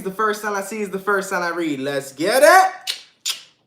the first sign I see is the first sign I read. Let's get it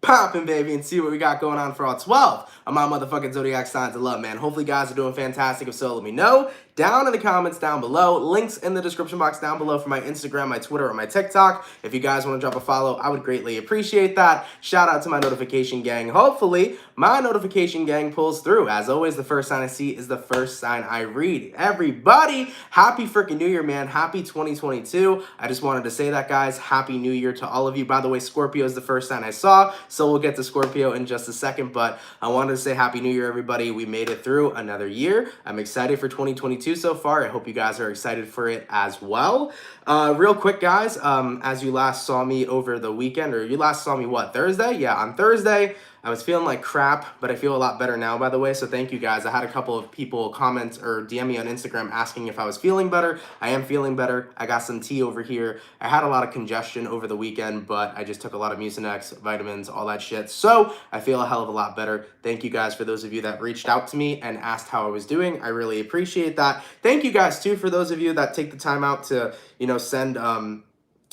poppin', baby, and see what we got going on for all 12 of my motherfucking zodiac signs of love, man. Hopefully, you guys are doing fantastic. If so, let me know down in the comments down below. Links in the description box down below for my Instagram, my Twitter, or my TikTok. If you guys want to drop a follow, I would greatly appreciate that. Shout out to my notification gang. Hopefully, my notification gang pulls through. As always, the first sign I see is the first sign I read. Everybody, happy freaking New Year, man. Happy 2022. I just wanted to say that, guys. Happy New Year to all of you. By the way, Scorpio is the first sign I saw, so we'll get to Scorpio in just a second, but I wanted to say Happy New Year, everybody. We made it through another year. I'm excited for 2022 so far. I hope you guys are excited for it as well. Real quick, guys, as you last saw me over the weekend, or you last saw me, what, Thursday? Yeah, on Thursday, I was feeling like crap, but I feel a lot better now, by the way, so thank you, guys. I had a couple of people comment or DM me on Instagram asking if I was feeling better. I am feeling better. I got some tea over here. I had a lot of congestion over the weekend, but I just took a lot of Mucinex, vitamins, all that shit, so I feel a hell of a lot better. Thank you, guys, for those of you that reached out to me and asked how I was doing. I really appreciate that. Thank you, guys, too, for those of you that take the time out to, you know, send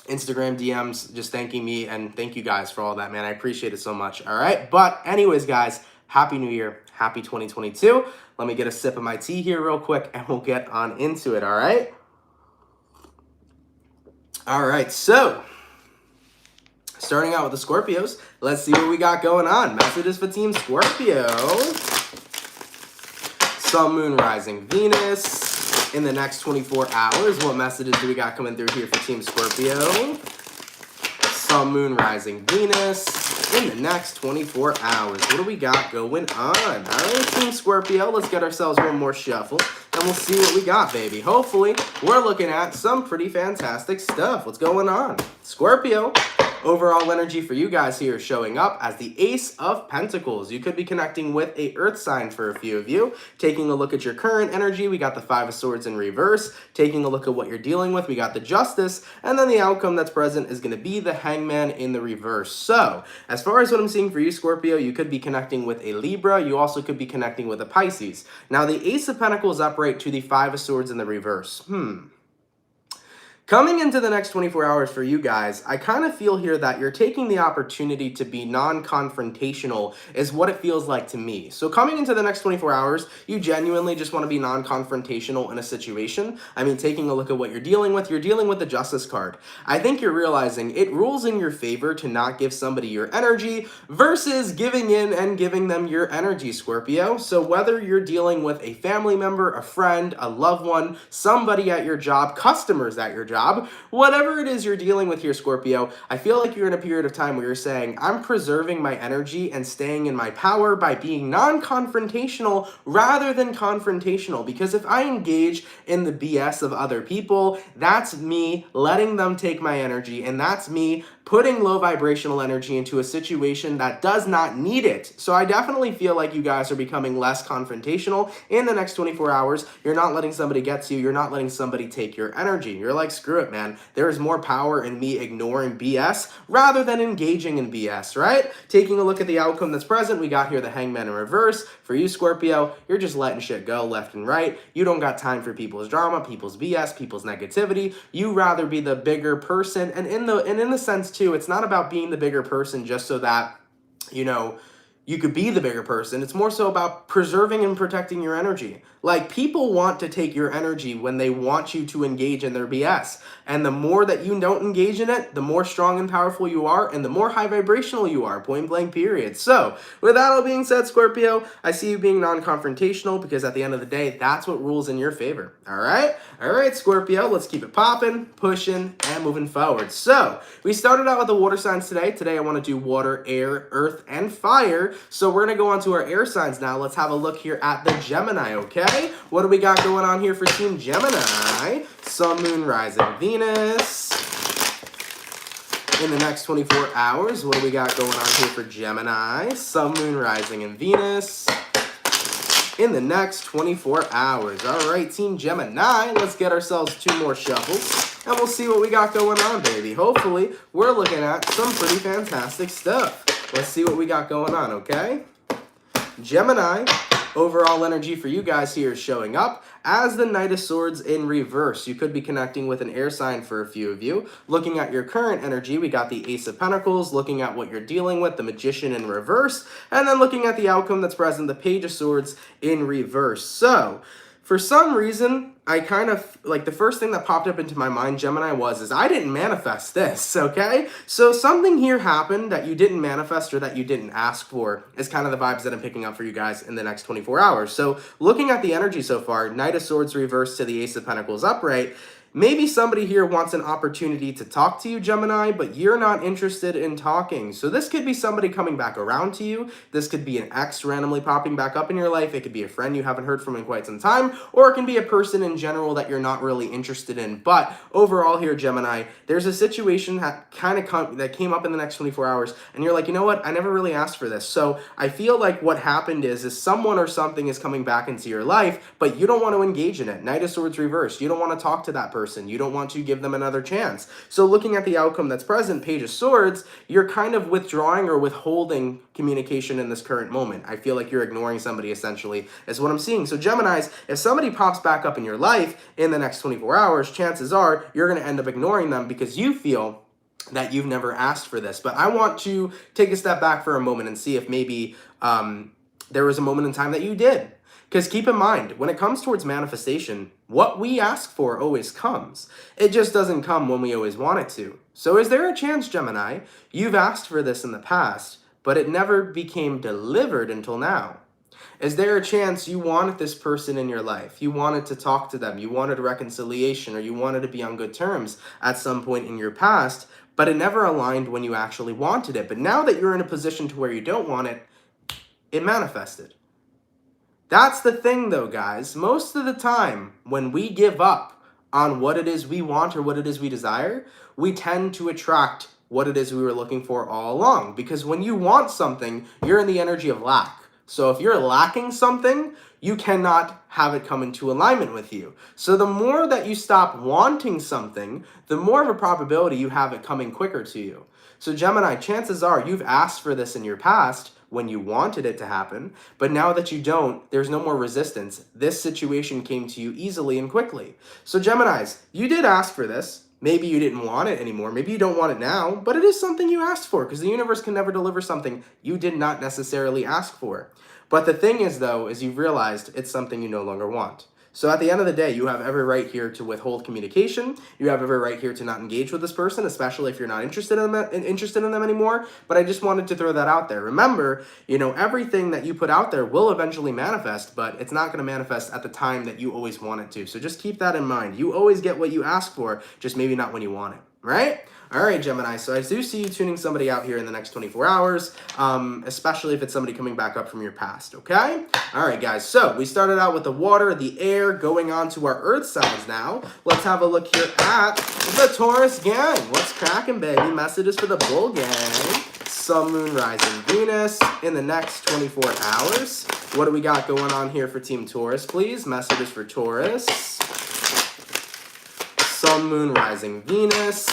Instagram DMs just thanking me, and thank you guys for all that, man. I appreciate it so much. All right, but anyways, guys, Happy New Year, happy 2022. Let me get a sip of my tea here real quick and we'll get on into it. All right, so starting out with the Scorpios, let's see what we got going on. Messages for Team Scorpio. Sun, Moon, Rising, Venus. In the next 24 hours, what messages do we got coming through here for Team Scorpio? Sun, Moon, Rising, Venus. In the next 24 hours, what do we got going on? All right, Team Scorpio, let's get ourselves one more shuffle, and we'll see what we got, baby. Hopefully, we're looking at some pretty fantastic stuff. What's going on? Scorpio. Overall energy for you guys here showing up as the Ace of Pentacles. You could be connecting with a Earth sign for a few of you. Taking a look at your current energy, we got the Five of Swords in reverse. Taking a look at what you're dealing with, we got the Justice. And then the outcome that's present is going to be the Hangman in the reverse. So, as far as what I'm seeing for you, Scorpio, you could be connecting with a Libra. You also could be connecting with a Pisces. Now, the Ace of Pentacles upright to the Five of Swords in the reverse. Coming into the next 24 hours for you guys, I kind of feel here that you're taking the opportunity to be non-confrontational is what it feels like to me. So coming into the next 24 hours, you genuinely just want to be non-confrontational in a situation. I mean, taking a look at what you're dealing with the Justice card. I think you're realizing it rules in your favor to not give somebody your energy versus giving in and giving them your energy, Scorpio. So whether you're dealing with a family member, a friend, a loved one, somebody at your job, customers at your job, whatever it is you're dealing with here, Scorpio, I feel like you're in a period of time where you're saying, I'm preserving my energy and staying in my power by being non-confrontational rather than confrontational. Because if I engage in the BS of other people, that's me letting them take my energy, and that's me putting low vibrational energy into a situation that does not need it. So I definitely feel like you guys are becoming less confrontational in the next 24 hours. You're not letting somebody get to you. You're not letting somebody take your energy. You're like, screw it, man. There is more power in me ignoring BS rather than engaging in BS, right? Taking a look at the outcome that's present, we got here the Hangman in reverse. For you, Scorpio, you're just letting shit go left and right. You don't got time for people's drama, people's BS, people's negativity. You rather be the bigger person, and in the sense too, it's not about being the bigger person just so that, you know, you could be the bigger person. It's more so about preserving and protecting your energy. Like, people want to take your energy when they want you to engage in their BS. And the more that you don't engage in it, the more strong and powerful you are, and the more high vibrational you are, point blank period. So, with that all being said, Scorpio, I see you being non-confrontational because at the end of the day, that's what rules in your favor. All right? All right, Scorpio, let's keep it popping, pushing, and moving forward. So, we started out with the water signs today. Today, I want to do water, air, earth, and fire. So, we're going to go on to our air signs now. Let's have a look here at the Gemini, okay? What do we got going on here for Team Gemini? Sun, Moon, Rising, Venus. In the next 24 hours, what do we got going on here for Gemini? Sun, Moon, Rising, and Venus. In the next 24 hours. All right, Team Gemini, let's get ourselves 2 more shuffles, and we'll see what we got going on, baby. Hopefully, we're looking at some pretty fantastic stuff. Let's see what we got going on, okay? Gemini, Overall energy for you guys here is showing up as the Knight of Swords in reverse. You could be connecting with an air sign for a few of you. Looking at your current energy, we got the Ace of Pentacles. Looking at what you're dealing with, the Magician in reverse. And then looking at the outcome that's present, the Page of Swords in reverse. So, for some reason, I kind of, like, the first thing that popped up into my mind, Gemini, is I didn't manifest this, okay? So something here happened that you didn't manifest or that you didn't ask for is kind of the vibes that I'm picking up for you guys in the next 24 hours. So looking at the energy so far, Knight of Swords reversed to the Ace of Pentacles upright, maybe somebody here wants an opportunity to talk to you, Gemini, but you're not interested in talking. So this could be somebody coming back around to you. This could be an ex randomly popping back up in your life. It could be a friend you haven't heard from in quite some time, or it can be a person in general that you're not really interested in. But overall here, Gemini, there's a situation that that came up in the next 24 hours, and you're like, you know what? I never really asked for this. So I feel like what happened is someone or something is coming back into your life, but you don't want to engage in it. Knight of Swords reversed. You don't want to talk to that person. You don't want to give them another chance. So looking at the outcome that's present, Page of Swords, you're kind of withdrawing or withholding communication in this current moment. I feel like you're ignoring somebody, essentially, is what I'm seeing. So Geminis, if somebody pops back up in your life in the next 24 hours, chances are you're going to end up ignoring them because you feel that you've never asked for this. But I want to take a step back for a moment and see if maybe there was a moment in time that you did. Because keep in mind, when it comes towards manifestation, what we ask for always comes. It just doesn't come when we always want it to. So is there a chance, Gemini, you've asked for this in the past, but it never became delivered until now? Is there a chance you wanted this person in your life? You wanted to talk to them, you wanted reconciliation, or you wanted to be on good terms at some point in your past, but it never aligned when you actually wanted it. But now that you're in a position to where you don't want it, it manifested. That's the thing though, guys. Most of the time, when we give up on what it is we want or what it is we desire, we tend to attract what it is we were looking for all along. Because when you want something, you're in the energy of lack. So if you're lacking something, you cannot have it come into alignment with you. So the more that you stop wanting something, the more of a probability you have it coming quicker to you. So Gemini, chances are you've asked for this in your past, when you wanted it to happen, but now that you don't, there's no more resistance. This situation came to you easily and quickly. So Geminis, you did ask for this. Maybe you didn't want it anymore. Maybe you don't want it now, but it is something you asked for because the universe can never deliver something you did not necessarily ask for. But the thing is, though, is you've realized it's something you no longer want. So at the end of the day, you have every right here to withhold communication. You have every right here to not engage with this person, especially if you're not interested in them anymore. But I just wanted to throw that out there. Remember, everything that you put out there will eventually manifest, but it's not going to manifest at the time that you always want it to. So just keep that in mind. You always get what you ask for, just maybe not when you want it, right? All right, Gemini, so I do see you tuning somebody out here in the next 24 hours, especially if it's somebody coming back up from your past, okay? All right, guys, so we started out with the water, the air, going on to our earth signs now. Let's have a look here at the Taurus gang. What's cracking, baby? Messages for the bull gang. Sun, Moon, Rising, Venus in the next 24 hours. What do we got going on here for Team Taurus, please? Messages for Taurus. Sun, Moon, Rising, Venus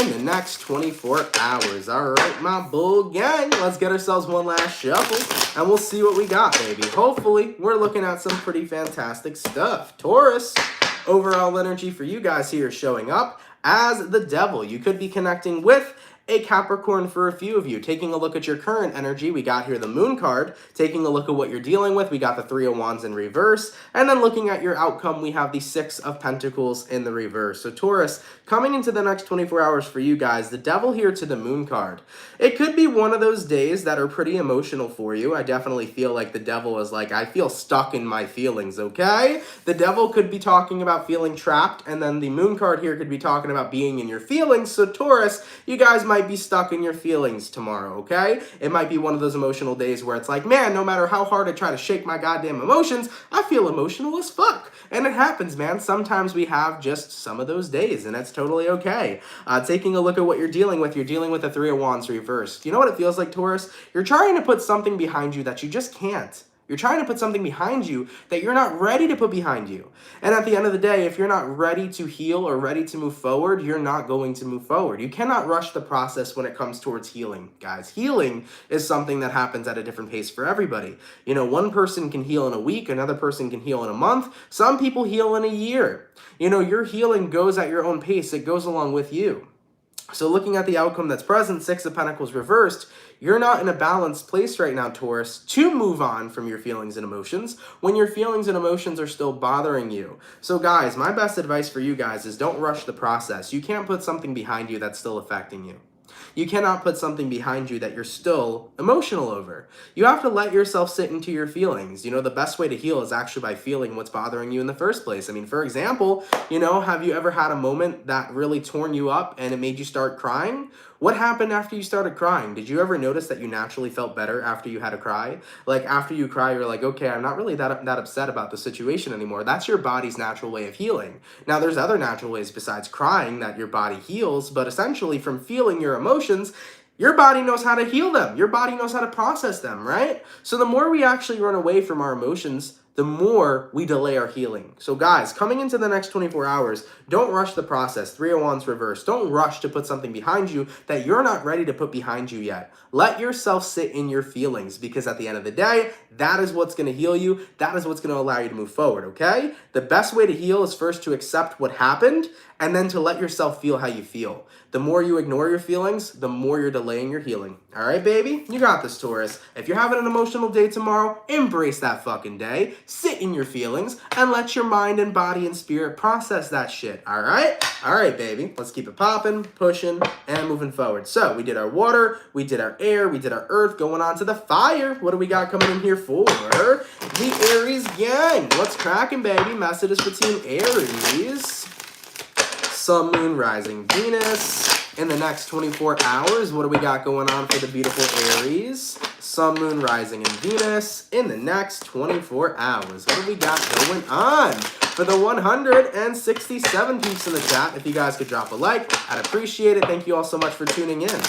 in the next 24 hours. All right, my bull gang, let's get ourselves one last shuffle, and we'll see what we got, baby. Hopefully, we're looking at some pretty fantastic stuff. Taurus, overall energy for you guys here showing up as the Devil. You could be connecting with a Capricorn for a few of you. Taking a look at your current energy, we got here the Moon card. Taking a look at what you're dealing with, we got the Three of Wands in reverse. And then looking at your outcome, we have the Six of Pentacles in the reverse. So Taurus, coming into the next 24 hours for you guys, the Devil here to the Moon card. It could be one of those days that are pretty emotional for you. I definitely feel like the Devil is like, I feel stuck in my feelings, okay? The Devil could be talking about feeling trapped, and then the Moon card here could be talking about being in your feelings. So Taurus, you guys might be stuck in your feelings tomorrow, okay? It might be one of those emotional days where it's like, man, no matter how hard I try to shake my goddamn emotions, I feel emotional as fuck. And it happens, man. Sometimes we have just some of those days, and that's totally okay. Taking a look at what you're dealing with the Three of Wands reversed. You know what it feels like, Taurus? You're trying to put something behind you that you just can't. You're trying to put something behind you that you're not ready to put behind you. And at the end of the day, if you're not ready to heal or ready to move forward, you're not going to move forward. You cannot rush the process when it comes towards healing, guys. Healing is something that happens at a different pace for everybody. You know, one person can heal in a week, another person can heal in a month. Some people heal in a year. You know, your healing goes at your own pace. It goes along with you. So looking at the outcome that's present, Six of Pentacles reversed, you're not in a balanced place right now, Taurus, to move on from your feelings and emotions when your feelings and emotions are still bothering you. So guys, my best advice for you guys is don't rush the process. You can't put something behind you that's still affecting you. You cannot put something behind you that you're still emotional over. You have to let yourself sit into your feelings. You know, the best way to heal is actually by feeling what's bothering you in the first place. I mean, for example, you know, have you ever had a moment that really torn you up and it made you start crying? What happened after you started crying? Did you ever notice that you naturally felt better after you had a cry? Like after you cry, you're like, okay, I'm not really that upset about the situation anymore. That's your body's natural way of healing. Now, there's other natural ways besides crying that your body heals, but essentially from feeling your emotions, your body knows how to heal them. Your body knows how to process them, right? So the more we actually run away from our emotions, the more we delay our healing. So guys, coming into the next 24 hours, don't rush the process. Three of Wands reverse. Don't rush to put something behind you that you're not ready to put behind you yet. Let yourself sit in your feelings, because at the end of the day, that is what's going to heal you. That is what's going to allow you to move forward, okay? The best way to heal is first to accept what happened and then to let yourself feel how you feel. The more you ignore your feelings, the more you're delaying your healing. All right, baby? You got this, Taurus. If you're having an emotional day tomorrow, embrace that fucking day. Sit in your feelings and let your mind and body and spirit process that shit. All right? All right, baby. Let's keep it popping, pushing, and moving forward. So we did our water, we did our air, we did our earth, going on to the fire. What do we got coming in here for? The Aries gang. What's cracking, baby? Messages for Team Aries. Sun, Moon, Rising, Venus. In the next 24 hours, what do we got going on for the beautiful Aries? Sun, Moon, Rising, and Venus. In the next 24 hours, what do we got going on? For the 167 peeps in the chat, if you guys could drop a like, I'd appreciate it. Thank you all so much for tuning in.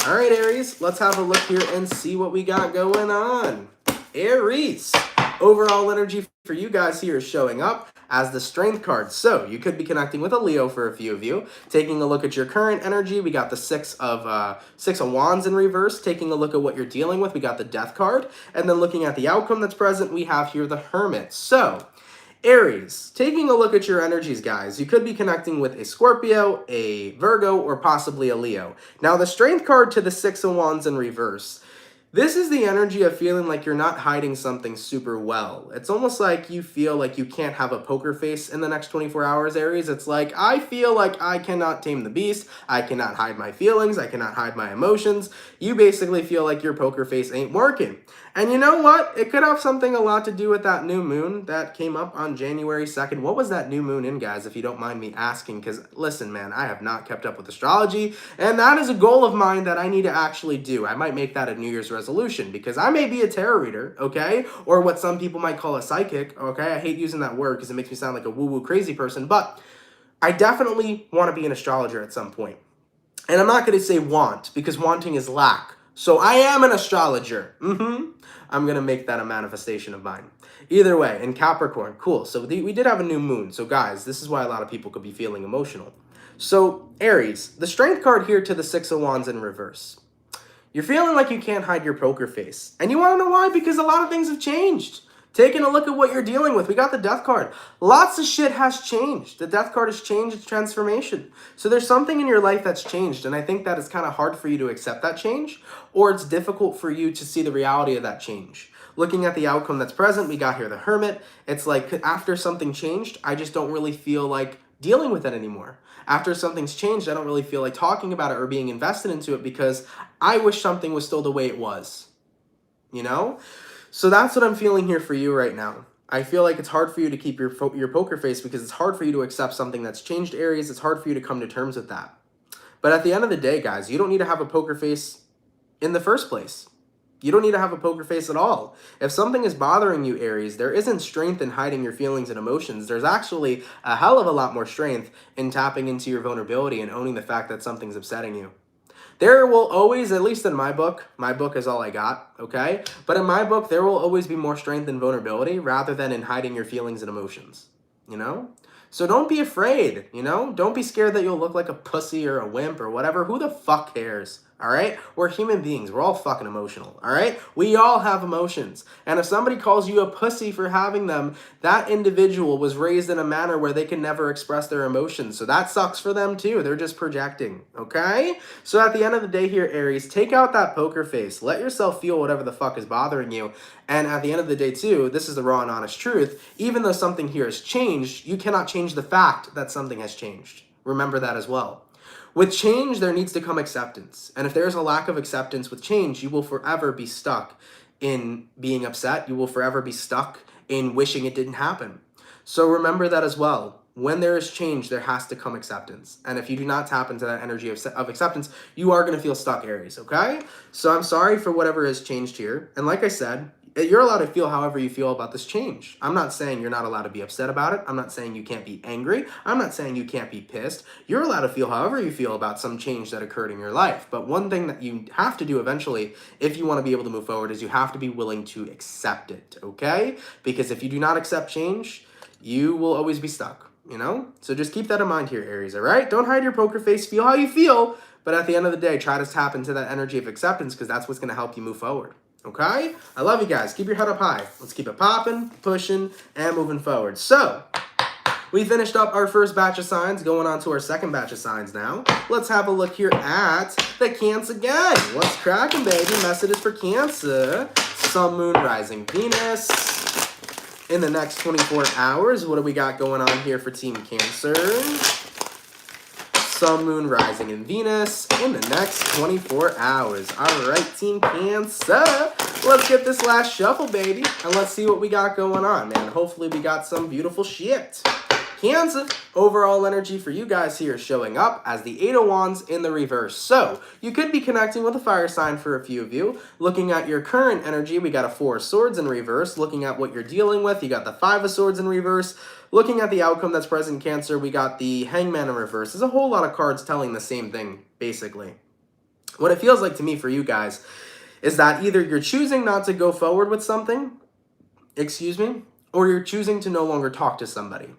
All right, Aries, let's have a look here and see what we got going on. Aries, overall energy for you guys here is showing up as the Strength card. So you could be connecting with a Leo for a few of you. Taking a look at your current energy, we got the Six of Wands in reverse. Taking a look at what you're dealing with, we got the Death card. And then looking at the outcome that's present, we have here the Hermit. So Aries, taking a look at your energies, guys, you could be connecting with a Scorpio, a Virgo, or possibly a Leo. Now, the Strength card to the Six of Wands in reverse, this is the energy of feeling like you're not hiding something super well. It's almost like you feel like you can't have a poker face in the next 24 hours, Aries. It's like, I feel like I cannot tame the beast. I cannot hide my feelings. I cannot hide my emotions. You basically feel like your poker face ain't working. And you know what? It could have something a lot to do with that new moon that came up on January 2nd. What was that new moon in, guys, if you don't mind me asking? Because, listen, man, I have not kept up with astrology, and that is a goal of mine that I need to actually do. I might make that a New Year's resolution, because I may be a tarot reader, okay? Or what some people might call a psychic, okay? I hate using that word because it makes me sound like a woo-woo crazy person, but I definitely want to be an astrologer at some point. And I'm not going to say want, because wanting is lack. So I am an astrologer. I'm going to make that a manifestation of mine. Either way, in Capricorn, cool. So we did have a new moon. So guys, this is why a lot of people could be feeling emotional. So Aries, the Strength card here to the Six of Wands in reverse. You're feeling like you can't hide your poker face. And you want to know why? Because a lot of things have changed. Taking a look at what you're dealing with. We got the Death card. Lots of shit has changed. The Death card has changed its transformation. So there's something in your life that's changed. And I think that it's kind of hard for you to accept that change. Or it's difficult for you to see the reality of that change. Looking at the outcome that's present, we got here the Hermit. It's like after something changed, I just don't really feel like dealing with it anymore. After something's changed, I don't really feel like talking about it or being invested into it because I wish something was still the way it was. You know? So that's what I'm feeling here for you right now. I feel like it's hard for you to keep your poker face because it's hard for you to accept something that's changed, Aries. It's hard for you to come to terms with that. But at the end of the day, guys, you don't need to have a poker face in the first place. You don't need to have a poker face at all. If something is bothering you, Aries, there isn't strength in hiding your feelings and emotions. There's actually a hell of a lot more strength in tapping into your vulnerability and owning the fact that something's upsetting you. There will always, at least in my book is all I got, okay? But in my book, there will always be more strength in vulnerability rather than in hiding your feelings and emotions, you know? So don't be afraid, you know? Don't be scared that you'll look like a pussy or a wimp or whatever. Who the fuck cares? All right? We're human beings. We're all fucking emotional. All right? We all have emotions. And if somebody calls you a pussy for having them, that individual was raised in a manner where they can never express their emotions. So that sucks for them too. They're just projecting. Okay? So at the end of the day here, Aries, take out that poker face. Let yourself feel whatever the fuck is bothering you. And at the end of the day too, this is the raw and honest truth. Even though something here has changed, you cannot change the fact that something has changed. Remember that as well. With change, there needs to come acceptance. And if there's a lack of acceptance with change, you will forever be stuck in being upset. You will forever be stuck in wishing it didn't happen. So remember that as well. When there is change, there has to come acceptance. And if you do not tap into that energy of acceptance, you are going to feel stuck, Aries, okay? So I'm sorry for whatever has changed here. And like I said, you're allowed to feel however you feel about this change. I'm not saying you're not allowed to be upset about it. I'm not saying you can't be angry. I'm not saying you can't be pissed. You're allowed to feel however you feel about some change that occurred in your life. But one thing that you have to do eventually, if you want to be able to move forward, is you have to be willing to accept it, okay? Because if you do not accept change, you will always be stuck, you know? So just keep that in mind here, Aries, all right? Don't hide your poker face. Feel how you feel. But at the end of the day, try to tap into that energy of acceptance because that's what's going to help you move forward. Okay? I love you guys. Keep your head up high. Let's keep it popping, pushing, and moving forward. So, we finished up our first batch of signs, going on to our second batch of signs now. Let's have a look here at the Cancer gang. What's cracking, baby? Messages for Cancer. Sun, Moon, Rising, Venus. In the next 24 hours, what do we got going on here for Team Cancer? Sun, Moon, Rising, and Venus in the next 24 hours. All right, Team Cancer. Let's get this last shuffle, baby, and let's see what we got going on, man. Hopefully we got some beautiful shit. Cancer, overall energy for you guys here showing up as the Eight of Wands in the reverse. So, you could be connecting with a fire sign for a few of you. Looking at your current energy, we got a Four of Swords in reverse. Looking at what you're dealing with, you got the Five of Swords in reverse. Looking at the outcome that's present in Cancer, we got the Hangman in reverse. There's a whole lot of cards telling the same thing, basically. What it feels like to me for you guys is that either you're choosing not to go forward with something, or you're choosing to no longer talk to somebody.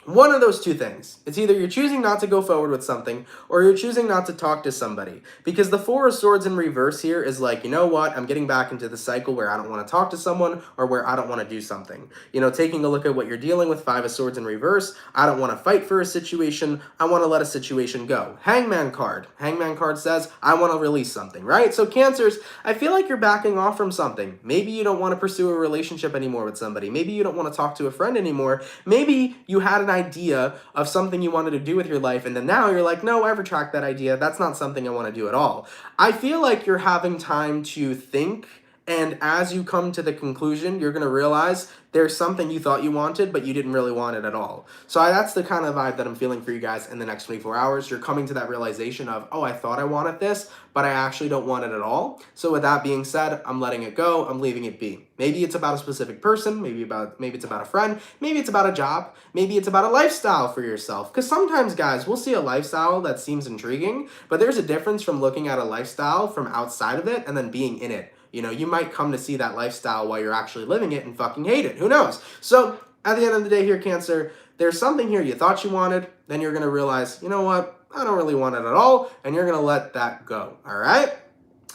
One of those two things. It's either you're choosing not to go forward with something or you're choosing not to talk to somebody. Because the Four of Swords in reverse here is like, you know what? I'm getting back into the cycle where I don't want to talk to someone or where I don't want to do something. You know, taking a look at what you're dealing with, Five of Swords in reverse. I don't want to fight for a situation. I want to let a situation go. Hangman card. Hangman card says, I want to release something, right? So Cancers, I feel like you're backing off from something. Maybe you don't want to pursue a relationship anymore with somebody. Maybe you don't want to talk to a friend anymore. Maybe you had an idea of something you wanted to do with your life, and then now you're like, no, I retract that idea. That's not something I want to do at all. I feel like you're having time to think, and as you come to the conclusion, you're going to realize there's something you thought you wanted, but you didn't really want it at all. So that's the kind of vibe that I'm feeling for you guys in the next 24 hours. You're coming to that realization of, oh, I thought I wanted this, but I actually don't want it at all. So with that being said, I'm letting it go. I'm leaving it be. Maybe it's about a specific person. Maybe it's about a friend. Maybe it's about a job. Maybe it's about a lifestyle for yourself. Because sometimes, guys, we'll see a lifestyle that seems intriguing, but there's a difference from looking at a lifestyle from outside of it and then being in it. You know, you might come to see that lifestyle while you're actually living it and fucking hate it. Who knows? So, at the end of the day here, Cancer, there's something here you thought you wanted, then you're going to realize, you know what? I don't really want it at all, and you're going to let that go. All right?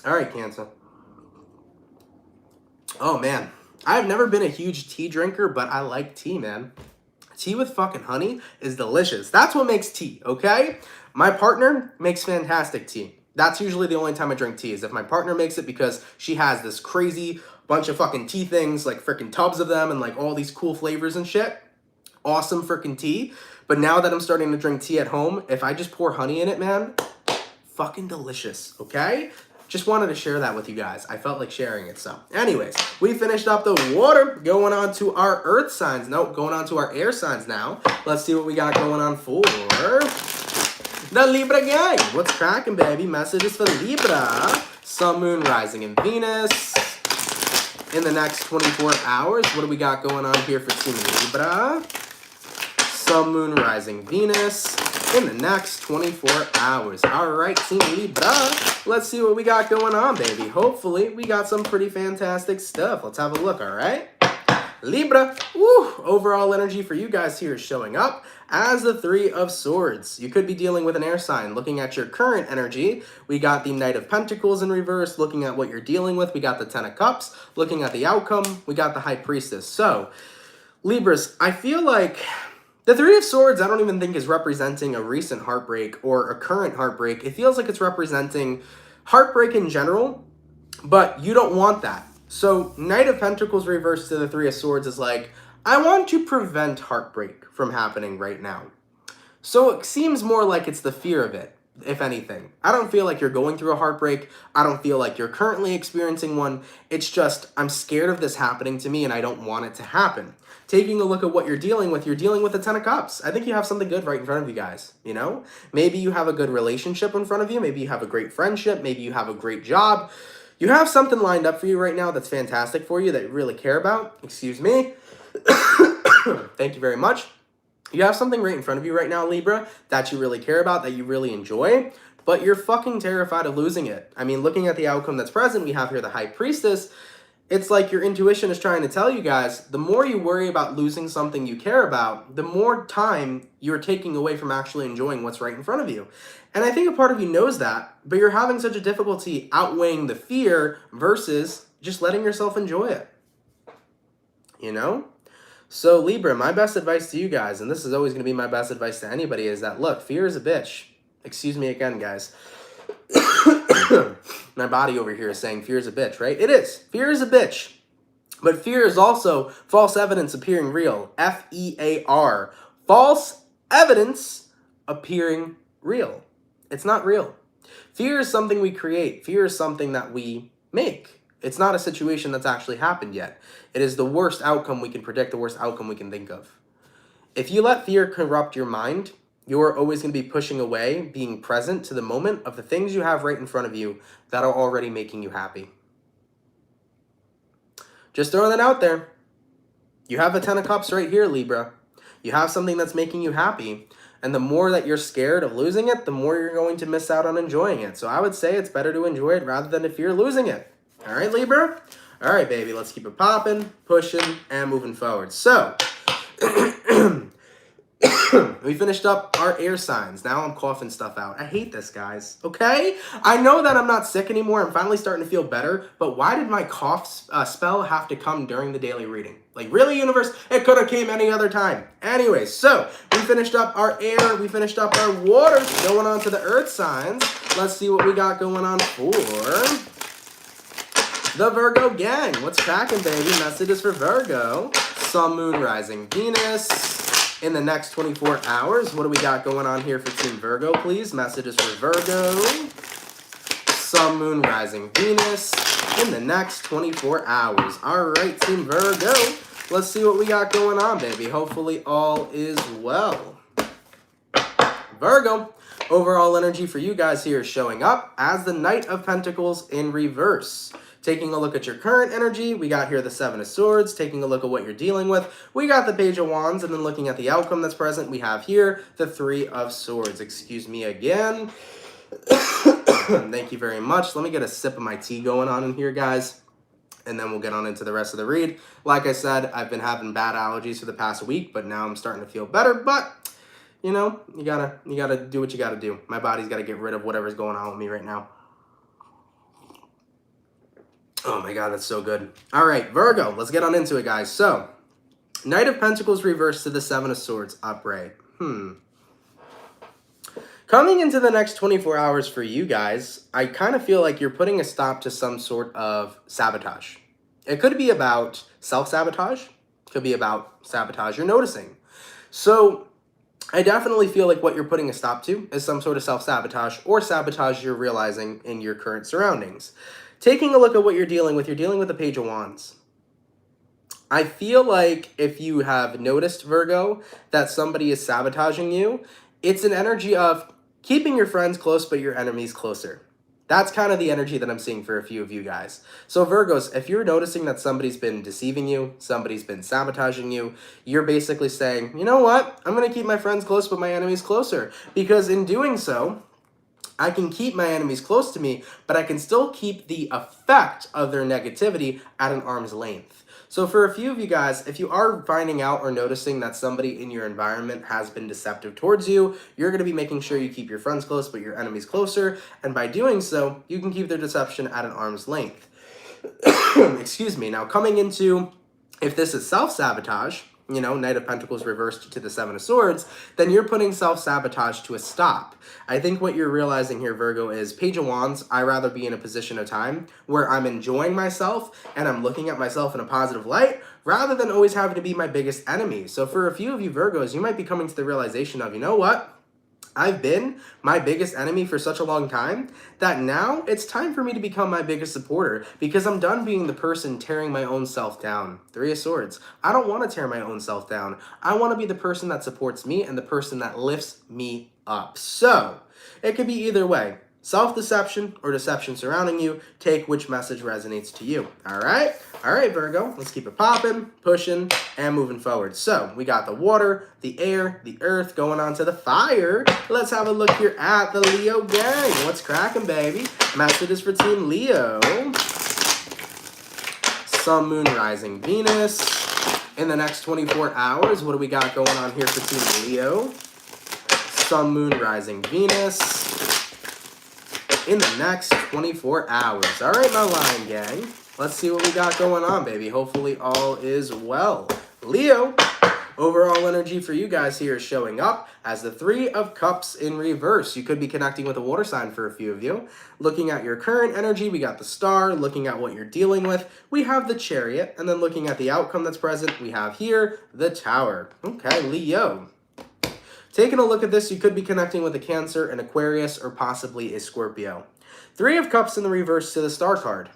All right, Cancer. Oh, man. I've never been a huge tea drinker, but I like tea, man. Tea with fucking honey is delicious. That's what makes tea, okay? My partner makes fantastic tea. That's usually the only time I drink tea, is if my partner makes it, because she has this crazy bunch of fucking tea things, like freaking tubs of them and like all these cool flavors and shit. Awesome freaking tea. But now that I'm starting to drink tea at home, if I just pour honey in it, man, fucking delicious, okay? Just wanted to share that with you guys. I felt like sharing it. So anyways, we finished up the water, going on to our earth signs. Nope, going on to our air signs now. Let's see what we got going on for the Libra gang. What's cracking, baby? Messages for Libra. Sun, Moon, Rising, and Venus. In the next 24 hours, what do we got going on here for Team Libra? Sun, Moon, Rising, Venus. in the next 24 hours. All right, Team Libra, let's see what we got going on, baby. Hopefully, we got some pretty fantastic stuff. Let's have a look, all right? Libra, overall energy for you guys here is showing up as the Three of Swords. You could be dealing with an air sign. Looking at your current energy, we got the Knight of Pentacles in reverse. Looking at what you're dealing with, we got the Ten of Cups. Looking at the outcome, we got the High Priestess. So, Libras, I feel like the Three of Swords, I don't even think is representing a recent heartbreak or a current heartbreak. It feels like it's representing heartbreak in general, but you don't want that. So Knight of Pentacles reversed to the Three of Swords is like, I want to prevent heartbreak from happening right now. So it seems more like it's the fear of it, if anything. I don't feel like you're going through a heartbreak. I don't feel like you're currently experiencing one. It's just, I'm scared of this happening to me and I don't want it to happen. Taking a look at what you're dealing with the Ten of Cups. I think you have something good right in front of you guys, you know? Maybe you have a good relationship in front of you. Maybe you have a great friendship. Maybe you have a great job. You have something lined up for you right now that's fantastic for you that you really care about. Excuse me. Thank you very much. You have something right in front of you right now, Libra, that you really care about, that you really enjoy, but you're fucking terrified of losing it. I mean, looking at the outcome that's present, we have here the High Priestess. It's like your intuition is trying to tell you guys, the more you worry about losing something you care about, the more time you're taking away from actually enjoying what's right in front of you. And I think a part of you knows that, but you're having such a difficulty outweighing the fear versus just letting yourself enjoy it. You know? So Libra, my best advice to you guys, and this is always going to be my best advice to anybody, is that, look, fear is a bitch. Excuse me again, guys. My body over here is saying fear is a bitch, right? It is. Fear is a bitch. But fear is also false evidence appearing real. F-E-A-R. False evidence appearing real. It's not real. Fear is something we create. Fear is something that we make. It's not a situation that's actually happened yet. It is the worst outcome we can predict, the worst outcome we can think of. If you let fear corrupt your mind, you're always going to be pushing away, being present to the moment of the things you have right in front of you that are already making you happy. Just throwing that out there. You have a Ten of Cups right here, Libra. You have something that's making you happy. And the more that you're scared of losing it, the more you're going to miss out on enjoying it. So I would say it's better to enjoy it rather than to fear losing it. All right, Libra? All right, baby, let's keep it popping, pushing, and moving forward. So, we finished up our air signs. Now I'm coughing stuff out. I hate this, guys, okay? I know that I'm not sick anymore. I'm finally starting to feel better, but why did my cough spell have to come during the daily reading? Like, really, universe? It could have came any other time. Anyways, so we finished up our air. We finished up our water. Going on to the earth signs. Let's see what we got going on for the Virgo gang. What's cracking, baby? Messages for Virgo. Sun, Moon, Rising, Venus. In the next 24 hours, what do we got going on here for Team Virgo, please? Messages for Virgo. Sun, Moon, Rising, Venus. In the next 24 hours. All right, Team Virgo. Let's see what we got going on, baby. Hopefully all is well. Virgo. Overall energy for you guys here is showing up as the Knight of Pentacles in reverse. Taking a look at your current energy, we got here the Seven of Swords. Taking a look at what you're dealing with, we got the Page of Wands. And then looking at the outcome that's present, we have here the Three of Swords. Excuse me again. Thank you very much. Let me get a sip of my tea going on in here, guys. And then we'll get on into the rest of the read. Like I said, I've been having bad allergies for the past week, but now I'm starting to feel better. But, you know, you gotta do what you gotta do. My body's gotta get rid of whatever's going on with me right now. Oh my God, that's so good. All right, Virgo, let's get on into it, guys. So, Knight of Pentacles reversed to the Seven of Swords upright. Coming into the next 24 hours for you guys, I kind of feel like you're putting a stop to some sort of sabotage. It could be about self-sabotage. It could be about sabotage you're noticing. So, I definitely feel like what you're putting a stop to is some sort of self-sabotage or sabotage you're realizing in your current surroundings. Taking a look at what you're dealing with the Page of Wands. I feel like if you have noticed, Virgo, that somebody is sabotaging you, it's an energy of keeping your friends close but your enemies closer. That's kind of the energy that I'm seeing for a few of you guys. So Virgos, if you're noticing that somebody's been deceiving you, somebody's been sabotaging you, you're basically saying, you know what? I'm going to keep my friends close, but my enemies closer. Because in doing so, I can keep my enemies close to me, but I can still keep the effect of their negativity at an arm's length. So for a few of you guys, if you are finding out or noticing that somebody in your environment has been deceptive towards you, you're going to be making sure you keep your friends close, but your enemies closer. And by doing so, you can keep their deception at an arm's length. Excuse me. Now coming into, if this is self-sabotage, you know, Knight of Pentacles reversed to the Seven of Swords, then you're putting self-sabotage to a stop. I think what you're realizing here, Virgo, is Page of Wands, I'd rather be in a position of time where I'm enjoying myself and I'm looking at myself in a positive light rather than always having to be my biggest enemy. So for a few of you Virgos, you might be coming to the realization of, you know what? I've been my biggest enemy for such a long time that now it's time for me to become my biggest supporter because I'm done being the person tearing my own self down. Three of Swords. I don't want to tear my own self down. I want to be the person that supports me and the person that lifts me up. So it could be either way. Self-deception or deception surrounding you. Take which message resonates to you. All right? All right, Virgo. Let's keep it popping, pushing, and moving forward. So we got the water, the air, the earth, going on to the fire. Let's have a look here at the Leo gang. What's cracking, baby? Messages for Team Leo. Sun, Moon, Rising, Venus. In the next 24 hours, what do we got going on here for Team Leo? Sun, Moon, Rising, Venus. In the next 24 hours. All right, my Lion gang. Let's see what we got going on, baby. Hopefully all is well. Leo, overall energy for you guys here is showing up as the Three of Cups in reverse. You could be connecting with a water sign for a few of you. Looking at your current energy, we got the Star. Looking at what you're dealing with, we have the Chariot. And then looking at the outcome that's present, we have here the Tower. Okay, Leo. Taking a look at this, you could be connecting with a Cancer, an Aquarius, or possibly a Scorpio. Three of Cups in the reverse to the Star card.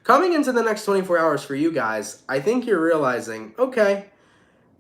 Coming into the next 24 hours for you guys, I think you're realizing, okay,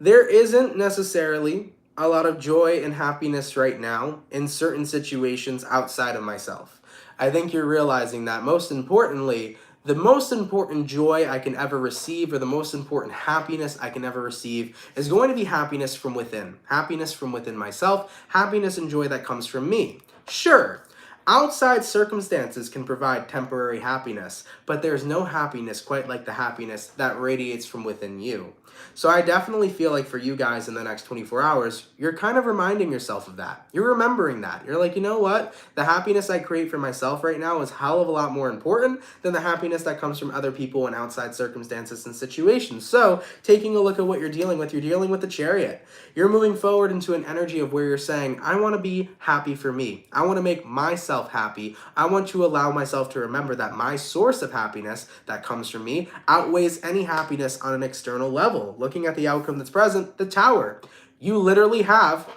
there isn't necessarily a lot of joy and happiness right now in certain situations outside of myself. I think you're realizing that most importantly, the most important joy I can ever receive or the most important happiness I can ever receive is going to be happiness from within. Happiness from within myself, happiness and joy that comes from me. Sure, outside circumstances can provide temporary happiness, but there's no happiness quite like the happiness that radiates from within you. So I definitely feel like for you guys in the next 24 hours, you're kind of reminding yourself of that. You're remembering that. You're like, you know what? The happiness I create for myself right now is a hell of a lot more important than the happiness that comes from other people and outside circumstances and situations. So taking a look at what you're dealing with the Chariot. You're moving forward into an energy of where you're saying, I want to be happy for me. I want to make myself happy. I want to allow myself to remember that my source of happiness that comes from me outweighs any happiness on an external level. Looking at the outcome that's present, the Tower. You literally have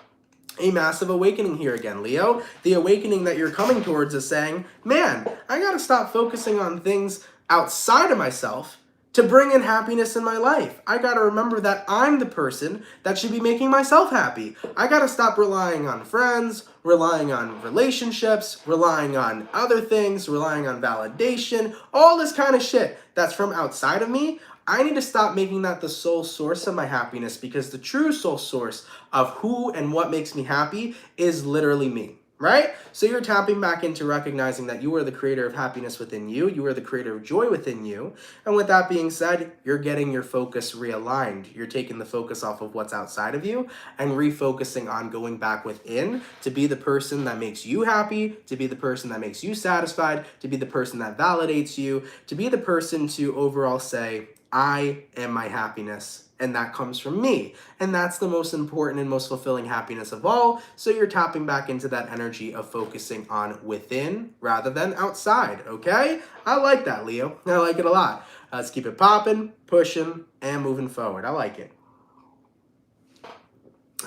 a massive awakening here again, Leo. The awakening that you're coming towards is saying, man, I gotta stop focusing on things outside of myself to bring in happiness in my life. I gotta remember that I'm the person that should be making myself happy. I gotta stop relying on friends, relying on relationships, relying on other things, relying on validation, all this kind of shit that's from outside of me. I need to stop making that the sole source of my happiness because the true sole source of who and what makes me happy is literally me, right? So you're tapping back into recognizing that you are the creator of happiness within you. You are the creator of joy within you. And with that being said, you're getting your focus realigned. You're taking the focus off of what's outside of you and refocusing on going back within to be the person that makes you happy, to be the person that makes you satisfied, to be the person that validates you, to be the person to overall say, I am my happiness, and that comes from me. And that's the most important and most fulfilling happiness of all. So you're tapping back into that energy of focusing on within rather than outside, okay? I like that, Leo. I like it a lot. Let's keep it popping, pushing, and moving forward. I like it.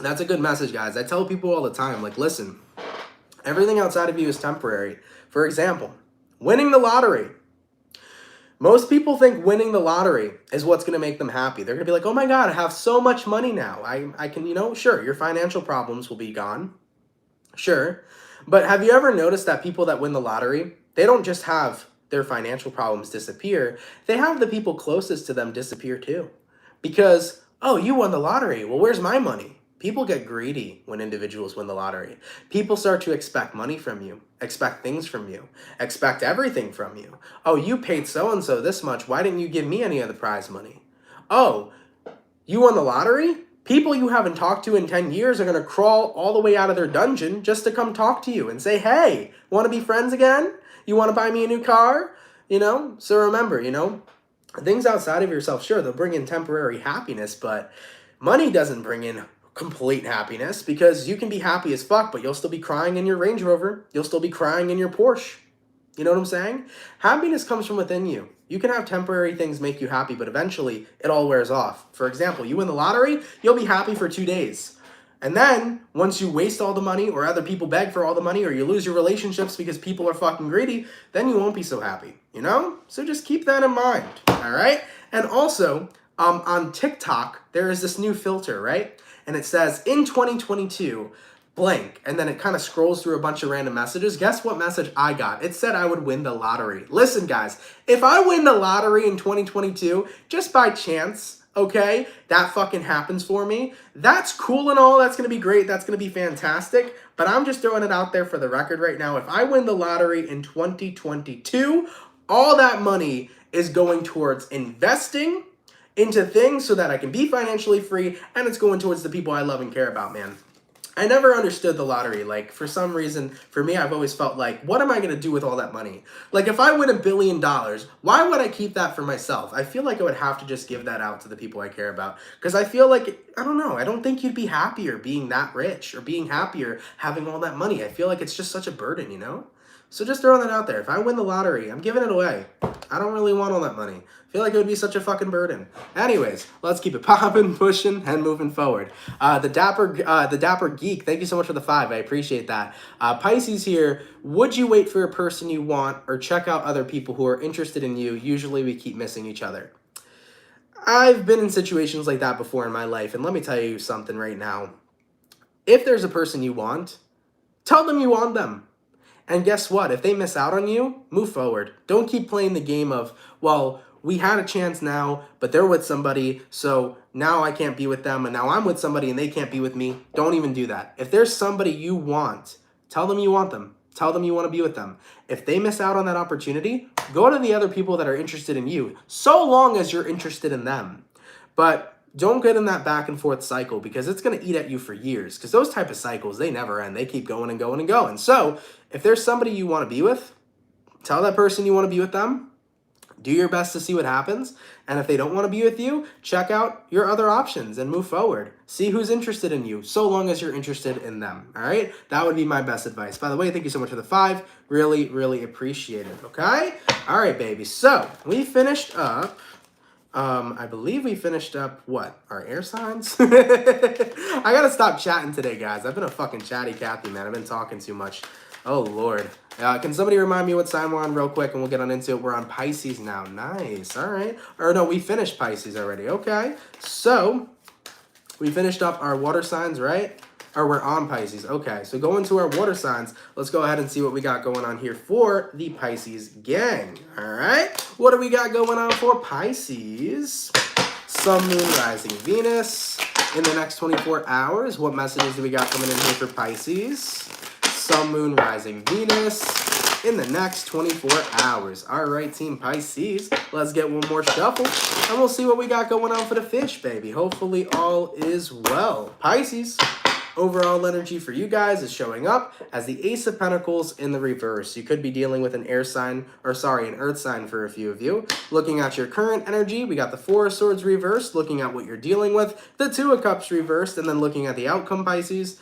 That's a good message, guys. I tell people all the time, like, listen, everything outside of you is temporary. For example, winning the lottery. Most people think winning the lottery is what's going to make them happy. They're going to be like, oh my God, I have so much money now. I can, sure, your financial problems will be gone. Sure. But have you ever noticed that people that win the lottery, they don't just have their financial problems disappear, they have the people closest to them disappear too. Because, oh, you won the lottery. Well, where's my money? People get greedy when individuals win the lottery. People start to expect money from you, expect things from you, expect everything from you. Oh, you paid so-and-so this much. Why didn't you give me any of the prize money? Oh, you won the lottery? People you haven't talked to in 10 years are going to crawl all the way out of their dungeon just to come talk to you and say, hey, want to be friends again? You want to buy me a new car? You know? So remember, you know, things outside of yourself, sure, they'll bring in temporary happiness, but money doesn't bring in complete happiness, because you can be happy as fuck, but you'll still be crying in your Range Rover. You'll still be crying in your Porsche. You know what I'm saying? Happiness comes from within you. You can have temporary things make you happy, but eventually it all wears off. For example, you win the lottery, you'll be happy for 2 days. And then once you waste all the money, or other people beg for all the money, or you lose your relationships because people are fucking greedy, then you won't be so happy, you know? So just keep that in mind, all right? And also, on TikTok, there is this new filter, right? And it says, in 2022, blank, and then it kind of scrolls through a bunch of random messages. Guess what message I got? It said I would win the lottery. Listen, guys, if I win the lottery in 2022, just by chance, okay, that fucking happens for me, that's cool and all, that's going to be great, that's going to be fantastic, but I'm just throwing it out there for the record right now. If I win the lottery in 2022, all that money is going towards investing into things so that I can be financially free, and it's going towards the people I love and care about, man. I never understood the lottery. Like, for some reason, for me, I've always felt like, what am I going to do with all that money? Like, if I win $1 billion, why would I keep that for myself? I feel like I would have to just give that out to the people I care about. Because I feel like, I don't know, I don't think you'd be happier being that rich, or being happier having all that money. I feel like it's just such a burden, you know? So just throwing that out there. If I win the lottery, I'm giving it away. I don't really want all that money. I feel like it would be such a fucking burden. Anyways, let's keep it popping, pushing, and moving forward. The Dapper Geek, thank you so much for the 5. I appreciate that. Pisces here, would you wait for a person you want, or check out other people who are interested in you? Usually we keep missing each other. I've been in situations like that before in my life, and let me tell you something right now. If there's a person you want, tell them you want them. And guess what? If they miss out on you, move forward. Don't keep playing the game of, well, we had a chance now, but they're with somebody, so now I can't be with them, and now I'm with somebody and they can't be with me. Don't even do that. If there's somebody you want, tell them you want them. Tell them you want to be with them. If they miss out on that opportunity, go to the other people that are interested in you, so long as you're interested in them. But don't get in that back and forth cycle, because it's going to eat at you for years, because those type of cycles, they never end. They keep going and going and going. So if there's somebody you want to be with, tell that person you want to be with them. Do your best to see what happens. And if they don't want to be with you, check out your other options and move forward. See who's interested in you, so long as you're interested in them. All right? That would be my best advice. By the way, thank you so much for the 5. Really, really appreciate it. Okay? All right, baby. So we finished up. I believe we finished up, what, our air signs? I gotta stop chatting today, guys. I've been a fucking chatty Cathy, man. I've been talking too much. Oh, Lord. Can somebody remind me what sign we're on real quick, and we'll get on into it. We're on Pisces now. Nice. All right. Or no, we finished Pisces already. Okay. So we finished up our water signs, right? Or we're on Pisces. Okay, so going to our water signs, let's go ahead and see what we got going on here for the Pisces gang. All right, what do we got going on for Pisces? Sun, Moon, Rising, Venus in the next 24 hours. What messages do we got coming in here for Pisces? Sun, Moon, Rising, Venus in the next 24 hours. All right, Team Pisces, let's get one more shuffle, and we'll see what we got going on for the fish, baby. Hopefully all is well. Pisces. Overall energy for you guys is showing up as the Ace of Pentacles in the reverse. You could be dealing with an air sign, or sorry, an earth sign for a few of you. Looking at your current energy, we got the 4 of Swords reversed, looking at what you're dealing with, the 2 of Cups reversed, and then looking at the outcome, Pisces,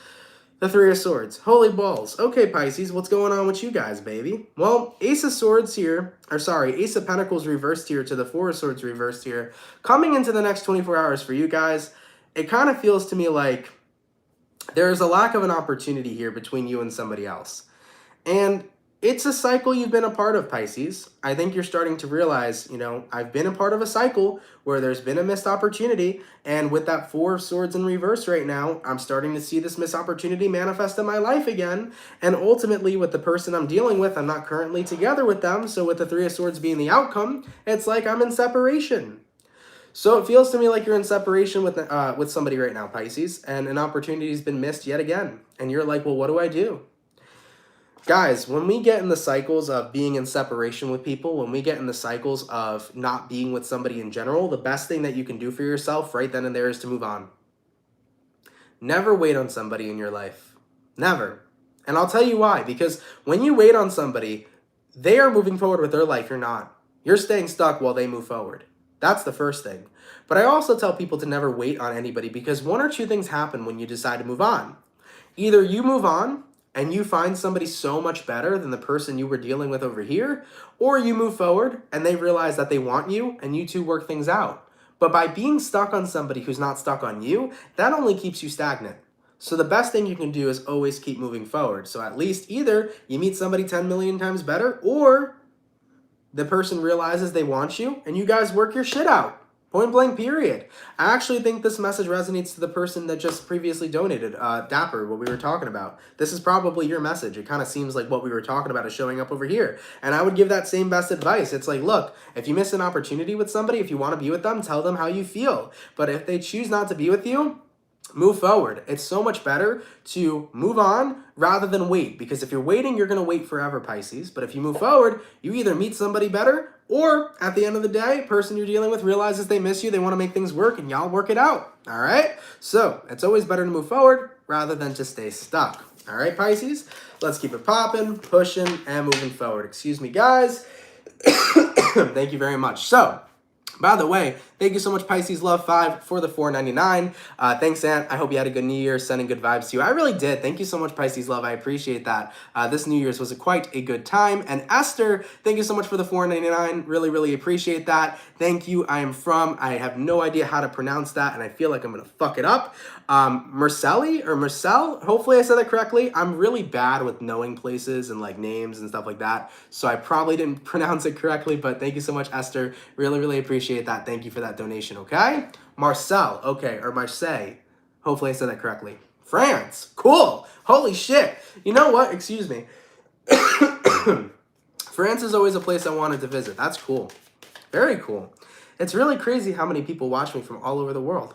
the 3 of Swords. Holy balls. Okay, Pisces, what's going on with you guys, baby? Well, Ace of Swords here, or sorry, Ace of Pentacles reversed here to the 4 of Swords reversed here. Coming into the next 24 hours for you guys, it kind of feels to me like there is a lack of an opportunity here between you and somebody else. And it's a cycle you've been a part of, Pisces. I think you're starting to realize, you know, I've been a part of a cycle where there's been a missed opportunity. And with that Four of Swords in reverse right now, I'm starting to see this missed opportunity manifest in my life again. And ultimately, with the person I'm dealing with, I'm not currently together with them. So with the Three of Swords being the outcome, it's like I'm in separation. So it feels to me like you're in separation with somebody right now, Pisces, and an opportunity has been missed yet again. And you're like, well, what do I do? Guys, when we get in the cycles of being in separation with people, when we get in the cycles of not being with somebody in general, the best thing that you can do for yourself right then and there is to move on. Never wait on somebody in your life. Never. And I'll tell you why. Because when you wait on somebody, they are moving forward with their life. You're not. You're staying stuck while they move forward. That's the first thing. But I also tell people to never wait on anybody because one or two things happen when you decide to move on. Either you move on and you find somebody so much better than the person you were dealing with over here, or you move forward and they realize that they want you and you two work things out. But by being stuck on somebody who's not stuck on you, that only keeps you stagnant. So the best thing you can do is always keep moving forward. So at least either you meet somebody 10 million times better, or the person realizes they want you and you guys work your shit out. Point blank, period. I actually think this message resonates to the person that just previously donated, Dapper, what we were talking about. This is probably your message. It kind of seems like what we were talking about is showing up over here. And I would give that same best advice. It's like, look, if you miss an opportunity with somebody, if you want to be with them, tell them how you feel. But if they choose not to be with you, move forward. It's so much better to move on rather than wait. Because if you're waiting, you're going to wait forever, Pisces. But if you move forward, you either meet somebody better, or at the end of the day, person you're dealing with realizes they miss you, they want to make things work, and y'all work it out. All right? So it's always better to move forward rather than to stay stuck. All right, Pisces? Let's keep it popping, pushing, and moving forward. Excuse me, guys. Thank you very much. So, by the way, thank you so much, Pisces Love 5, for the $4.99. Thanks, Aunt. I hope you had a good New Year, sending good vibes to you. I really did. Thank you so much, Pisces Love. I appreciate that. This New Year's was quite a good time. And Esther, thank you so much for the $4.99. Really, really appreciate that. Thank you. I have no idea how to pronounce that, and I feel like I'm going to fuck it up. Marcelli or Marcel, hopefully I said that correctly. I'm really bad with knowing places and like names and stuff like that, so I probably didn't pronounce it correctly, but thank you so much, Esther. Really, really appreciate that. Thank you for that donation, okay? Marcel, okay, or Marseille. Hopefully I said that correctly. France, cool. Holy shit. You know what? Excuse me. France is always a place I wanted to visit. That's cool. Very cool. It's really crazy how many people watch me from all over the world.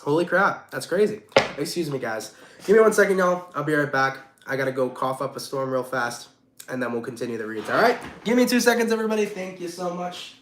Holy crap, that's crazy. Excuse me, guys. Give me 1 second, y'all. I'll be right back. I gotta go cough up a storm real fast, and then we'll continue the reads, all right? Give me 2 seconds, everybody. Thank you so much.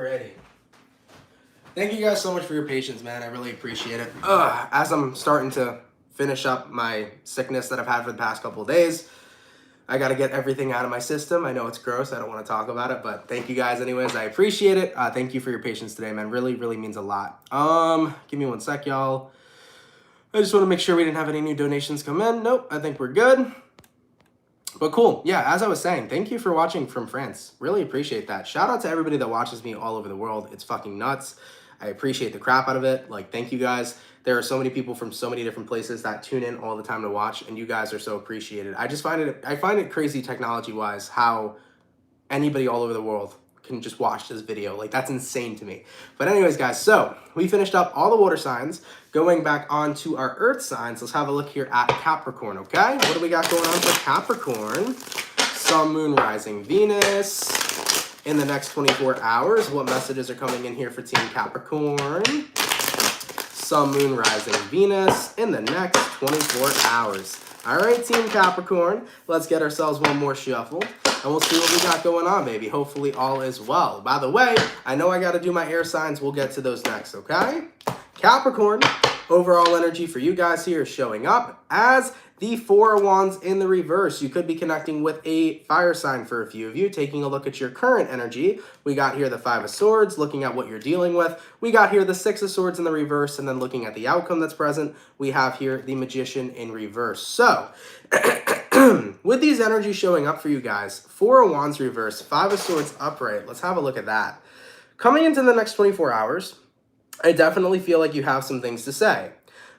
Alrighty. Thank you guys so much for your patience, man. I really appreciate it. As I'm starting to finish up my sickness that I've had for the past couple of days, I got to get everything out of my system. I know it's gross. I don't want to talk about it, but thank you guys anyways. I appreciate it. Thank you for your patience today, man. Really, really means a lot. Give me one sec, y'all. I just want to make sure we didn't have any new donations come in. Nope, I think we're good. But cool. Yeah, as I was saying, thank you for watching from France. Really appreciate that. Shout out to everybody that watches me all over the world. It's fucking nuts. I appreciate the crap out of it. Like, thank you guys. There are so many people from so many different places that tune in all the time to watch, and you guys are so appreciated. I find it crazy technology-wise how anybody all over the world can just watch this video. Like, that's insane to me. But anyways, guys, so we finished up all the water signs. Going back on to our earth signs, let's have a look here at Capricorn, okay? What do we got going on for Capricorn? Sun, Moon, Rising, Venus. In the next 24 hours, what messages are coming in here for Team Capricorn? Sun, Moon, Rising, Venus in the next 24 hours. All right, Team Capricorn, let's get ourselves one more shuffle, and we'll see what we got going on, baby. Hopefully all is well. By the way, I know I got to do my air signs. We'll get to those next, okay? Capricorn, overall energy for you guys here is showing up as the Four of Wands in the reverse. You could be connecting with a fire sign for a few of you. Taking a look at your current energy, we got here the Five of Swords, looking at what you're dealing with. We got here the Six of Swords in the reverse, and then looking at the outcome that's present, we have here the Magician in reverse. So, with these energies showing up for you guys, Four of Wands reverse, Five of Swords upright, let's have a look at that. Coming into the next 24 hours, I definitely feel like you have some things to say.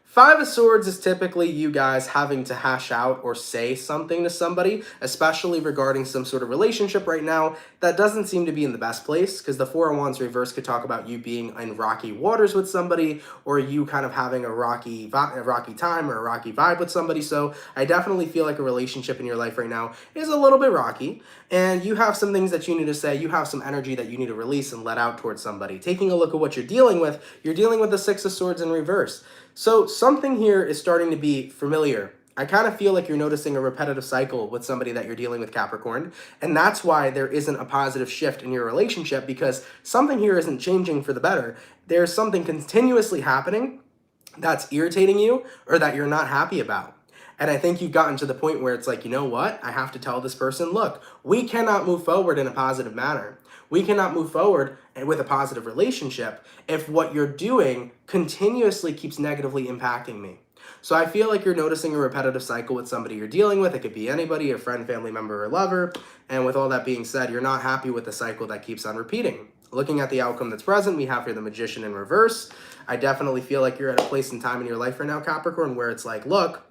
Five of Swords is typically you guys having to hash out or say something to somebody, especially regarding some sort of relationship right now that doesn't seem to be in the best place, because the Four of Wands reverse could talk about you being in rocky waters with somebody, or you kind of having a rocky time or a rocky vibe with somebody. So I definitely feel like a relationship in your life right now is a little bit rocky, and you have some things that you need to say. You have some energy that you need to release and let out towards somebody. Taking a look at what you're dealing with the Six of Swords in reverse. So something here is starting to be familiar. I kind of feel like you're noticing a repetitive cycle with somebody that you're dealing with, Capricorn. And that's why there isn't a positive shift in your relationship, because something here isn't changing for the better. There's something continuously happening that's irritating you or that you're not happy about. And I think you've gotten to the point where it's like, you know what? I have to tell this person, look, we cannot move forward in a positive manner. We cannot move forward with a positive relationship if what you're doing continuously keeps negatively impacting me. So I feel like you're noticing a repetitive cycle with somebody you're dealing with. It could be anybody, a friend, family member, or lover. And with all that being said, you're not happy with the cycle that keeps on repeating. Looking at the outcome that's present, we have here the Magician in reverse. I definitely feel like you're at a place and time in your life right now, Capricorn, where it's like, look,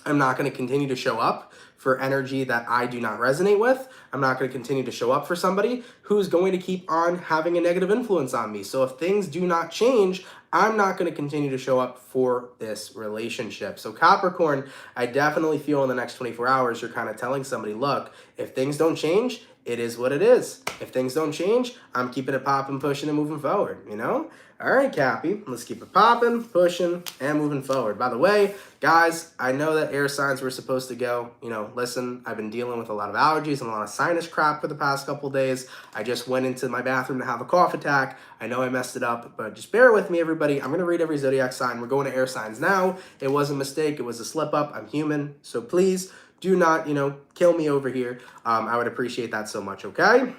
I'm not going to continue to show up for energy that I do not resonate with. I'm not going to continue to show up for somebody who's going to keep on having a negative influence on me. So if things do not change, I'm not going to continue to show up for this relationship. So Capricorn, I definitely feel in the next 24 hours, you're kind of telling somebody, look, if things don't change, it is what it is. If things don't change, I'm keeping it popping, pushing, and moving forward, you know? All right, Cappy, let's keep it popping, pushing, and moving forward. By the way, guys, I know that air signs were supposed to go. You know, listen, I've been dealing with a lot of allergies and a lot of sinus crap for the past couple days. I just went into my bathroom to have a cough attack. I know I messed it up, but just bear with me, everybody. I'm going to read every zodiac sign. We're going to air signs now. It was a mistake. It was a slip up. I'm human. So please do not, kill me over here. I would appreciate that so much, okay?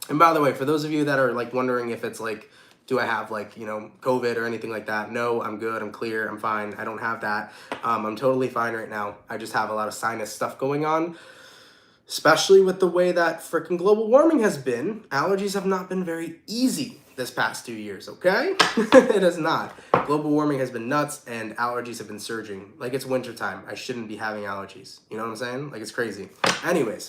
And by the way, for those of you that are like wondering if it's like, do I have like, COVID or anything like that? No, I'm good. I'm clear. I'm fine. I don't have that. I'm totally fine right now. I just have a lot of sinus stuff going on, especially with the way that freaking global warming has been. Allergies have not been very easy this past 2 years, okay? It has not. Global warming has been nuts and allergies have been surging. Like, it's wintertime. I shouldn't be having allergies. You know what I'm saying? Like, it's crazy. Anyways,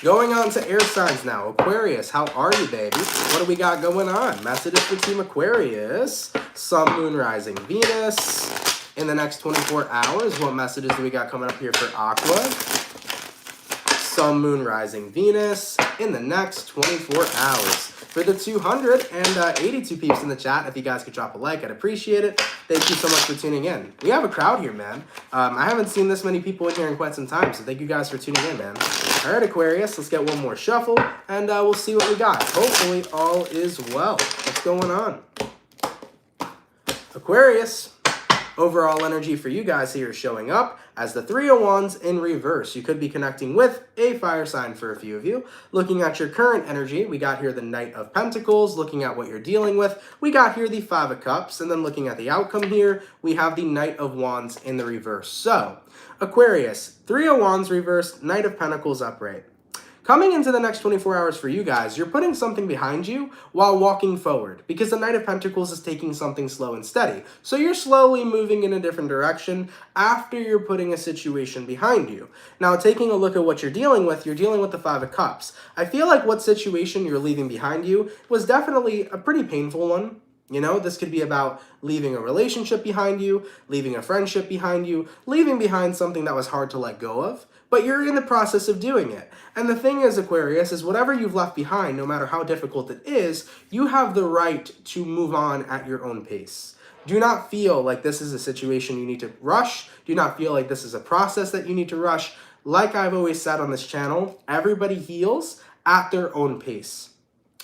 going on to air signs now. Aquarius, how are you, baby? What do we got going on? Messages for Team Aquarius. Sun, Moon, Rising, Venus. In the next 24 hours, what messages do we got coming up here for Aqua? Sun, Moon, Rising, Venus in the next 24 hours. For the 282 peeps in the chat, if you guys could drop a like, I'd appreciate it. Thank you so much for tuning in. We have a crowd here, man. I haven't seen this many people in here in quite some time, so thank you guys for tuning in, man. All right, Aquarius, let's get one more shuffle, and we'll see what we got. Hopefully, all is well. What's going on? Aquarius, overall energy for you guys here is showing up as the Three of Wands in reverse. You could be connecting with a fire sign for a few of you. Looking at your current energy, we got here the Knight of Pentacles. Looking at what you're dealing with, we got here the Five of Cups. And then looking at the outcome here, we have the Knight of Wands in the reverse. So, Aquarius, Three of Wands reverse, Knight of Pentacles upright. Coming into the next 24 hours for you guys, you're putting something behind you while walking forward because the Knight of Pentacles is taking something slow and steady. So you're slowly moving in a different direction after you're putting a situation behind you. Now, taking a look at what you're dealing with the Five of Cups. I feel like what situation you're leaving behind you was definitely a pretty painful one. You know, this could be about leaving a relationship behind you, leaving a friendship behind you, leaving behind something that was hard to let go of, but you're in the process of doing it. And the thing is, Aquarius, is whatever you've left behind, no matter how difficult it is, you have the right to move on at your own pace. Do not feel like this is a situation you need to rush. Do not feel like this is a process that you need to rush. Like I've always said on this channel, everybody heals at their own pace.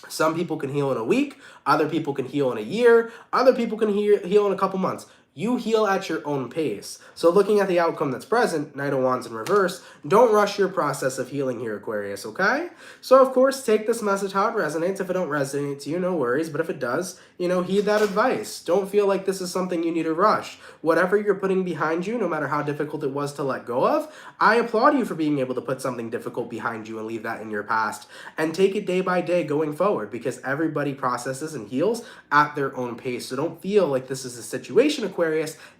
Some people can heal in a week, other people can heal in a year, other people can heal in a couple months. You heal at your own pace. So looking at the outcome that's present, Knight of Wands in reverse, don't rush your process of healing here, Aquarius, okay? So of course, take this message how it resonates. If it don't resonate to you, no worries. But if it does, you know, heed that advice. Don't feel like this is something you need to rush. Whatever you're putting behind you, no matter how difficult it was to let go of, I applaud you for being able to put something difficult behind you and leave that in your past. And take it day by day going forward because everybody processes and heals at their own pace. So don't feel like this is a situation, Aquarius,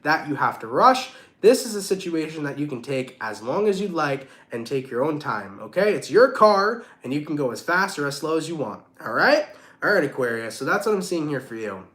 that you have to rush. This is a situation that you can take as long as you'd like and take your own time, okay? It's your car, and you can go as fast or as slow as you want, all right? All right, Aquarius, so that's what I'm seeing here for you.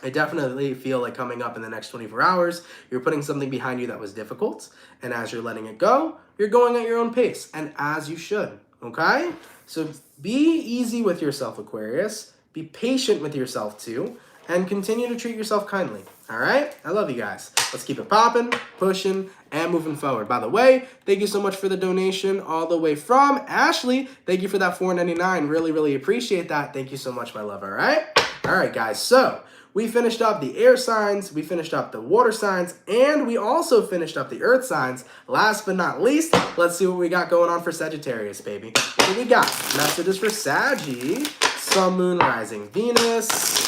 I definitely feel like coming up in the next 24 hours, you're putting something behind you that was difficult, and as you're letting it go, you're going at your own pace, and as you should, okay? So be easy with yourself, Aquarius. Be patient with yourself, too, and continue to treat yourself kindly. All right? I love you guys. Let's keep it popping, pushing, and moving forward. By the way, thank you so much for the donation all the way from Ashley. Thank you for that $4.99. Really, really appreciate that. Thank you so much, my love. All right? All right, guys. So we finished up the air signs, we finished up the water signs, and we also finished up the earth signs. Last but not least, let's see what we got going on for Sagittarius, baby. What do we got? Messages for Saggy. Sun, Moon, Rising, Venus.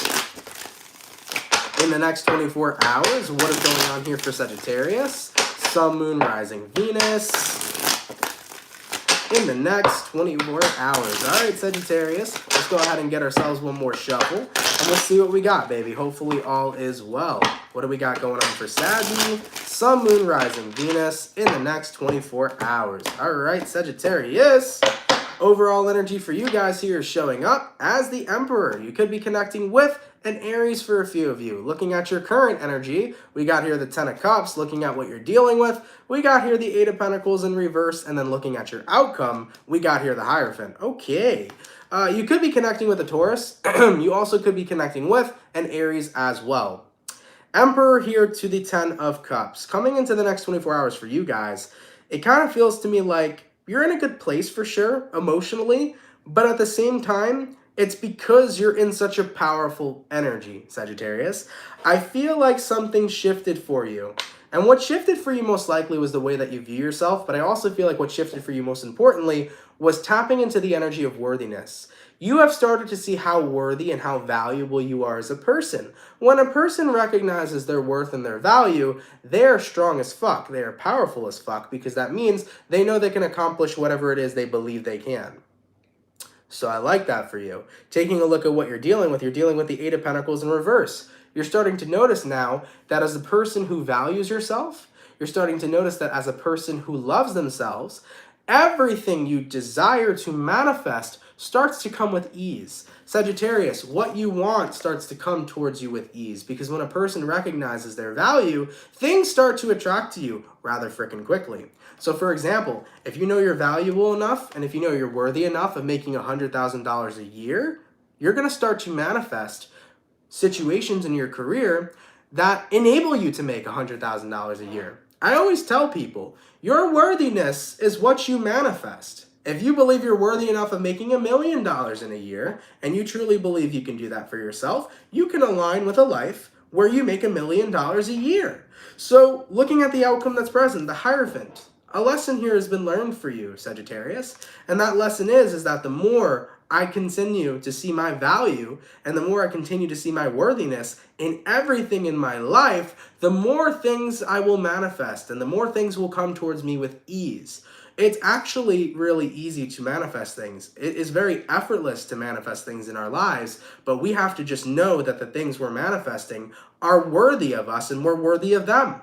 In the next 24 hours, what is going on here for Sagittarius? Sun, Moon, Rising, Venus. In the next 24 hours. All right, Sagittarius, let's go ahead and get ourselves one more shuffle. And let's see what we got, baby. Hopefully all is well. What do we got going on for Saggy? Sun, Moon, Rising, Venus in the next 24 hours. All right, Sagittarius. Overall energy for you guys here is showing up as the Emperor. You could be connecting with an Aries for a few of you. Looking at your current energy, we got here the Ten of Cups. Looking at what you're dealing with, we got here the Eight of Pentacles in reverse. And then looking at your outcome, we got here the Hierophant. Okay. You could be connecting with a Taurus. You also could be connecting with an Aries as well. Emperor here to the Ten of Cups. Coming into the next 24 hours for you guys, it kind of feels to me like you're in a good place for sure, emotionally, but at the same time, it's because you're in such a powerful energy, Sagittarius. I feel like something shifted for you. And what shifted for you most likely was the way that you view yourself, but I also feel like what shifted for you most importantly was tapping into the energy of worthiness. You have started to see how worthy and how valuable you are as a person. When a person recognizes their worth and their value, they're strong as fuck. They are powerful as fuck because that means they know they can accomplish whatever it is they believe they can. So I like that for you. Taking a look at what you're dealing with the Eight of Pentacles in reverse. You're starting to notice now that as a person who values yourself, you're starting to notice that as a person who loves themselves, everything you desire to manifest starts to come with ease. Sagittarius, what you want starts to come towards you with ease, because when a person recognizes their value, things start to attract to you rather freaking quickly. So for example, if you know you're valuable enough, and if you know you're worthy enough of making $100,000 a year, you're going to start to manifest situations in your career that enable you to make $100,000 a year. I always tell people, your worthiness is what you manifest. If you believe you're worthy enough of making $1 million in a year, and you truly believe you can do that for yourself, you can align with a life where you make $1 million a year. So looking at the outcome that's present, the Hierophant, a lesson here has been learned for you, Sagittarius. And that lesson is that the more I continue to see my value, and the more I continue to see my worthiness in everything in my life, the more things I will manifest, and the more things will come towards me with ease. It's actually really easy to manifest things. It is very effortless to manifest things in our lives, but we have to just know that the things we're manifesting are worthy of us, and we're worthy of them.